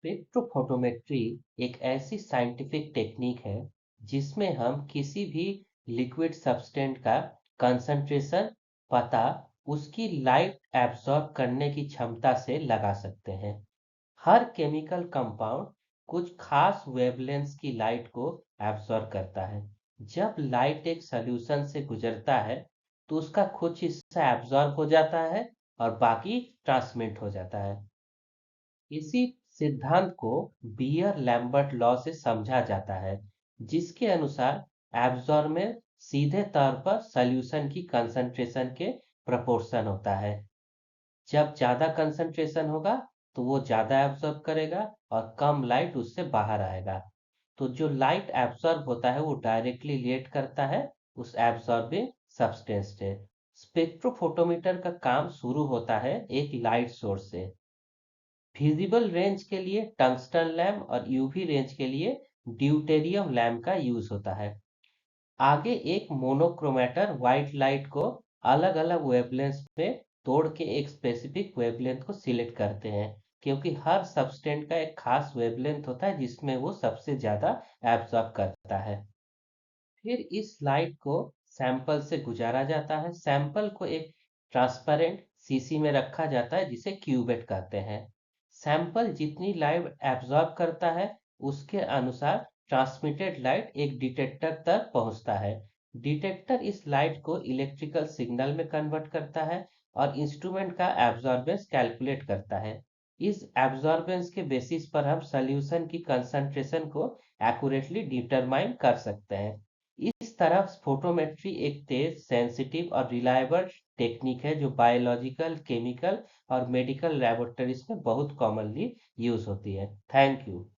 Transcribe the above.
Spectrophotometry एक ऐसी scientific technique है जिसमें हम किसी भी लिक्विड सब्सटेंस का कंसंट्रेशन पता उसकी लाइट एब्जॉर्ब करने की क्षमता से लगा सकते हैं। हर केमिकल कंपाउंड कुछ खास वेवलेंथ की लाइट को एब्जॉर्ब करता है। जब लाइट एक सॉल्यूशन से गुजरता है तो उसका कुछ हिस्सा एब्जॉर्ब हो जाता है और बाकी ट्रांसमिट हो जाता है। इसी सिद्धांत को बियर लैम्बर्ट लॉ से समझा जाता है, जिसके अनुसार एब्जॉर्बेंस सीधे तौर पर सॉल्यूशन की कंसंट्रेशन के प्रोपोर्शन होता है। जब ज्यादा कंसंट्रेशन होगा तो वो ज्यादा एब्जॉर्ब करेगा और कम लाइट उससे बाहर आएगा। तो जो लाइट एब्जॉर्ब होता है वो डायरेक्टली रिलेट करता है उस एब्जॉर्बिंग सब्सटेंस से। स्पेक्ट्रोफोटोमीटर का काम शुरू होता है एक लाइट सोर्स से। विजिबल रेंज के लिए टंगस्टन लैम्प और यूवी रेंज के लिए ड्यूटेरियम लैम्प का यूज होता है। आगे एक मोनोक्रोमेटर व्हाइट लाइट को अलग अलग वेवलेंथ में तोड़ के एक स्पेसिफिक वेवलेंथ को सिलेक्ट करते हैं, क्योंकि हर सबस्टेंट का एक खास वेवलेंथ होता है जिसमें वो सबसे ज्यादा एब्जॉर्ब करता है। फिर इस लाइट को सैंपल से गुजारा जाता है। सैंपल को एक ट्रांसपेरेंट सीसी में रखा जाता है जिसे क्यूवेट कहते हैं। सैंपल जितनी लाइट एब्जॉर्ब करता है उसके अनुसार ट्रांसमिटेड लाइट एक डिटेक्टर तक पहुंचता है। डिटेक्टर इस लाइट को इलेक्ट्रिकल सिग्नल में कन्वर्ट करता है और इंस्ट्रूमेंट का एब्जॉर्बेंस कैलकुलेट करता है। इस एब्जॉर्बेंस के बेसिस पर हम सॉल्यूशन की कंसंट्रेशन को एक्यूरेटली डिटरमाइन कर सकते हैं। इस तरह फोटोमेट्री एक तेज, सेंसिटिव और रिलायबल टेक्निक है जो बायोलॉजिकल, केमिकल और मेडिकल लैबोरेटरीज में बहुत कॉमनली यूज होती है। Thank you.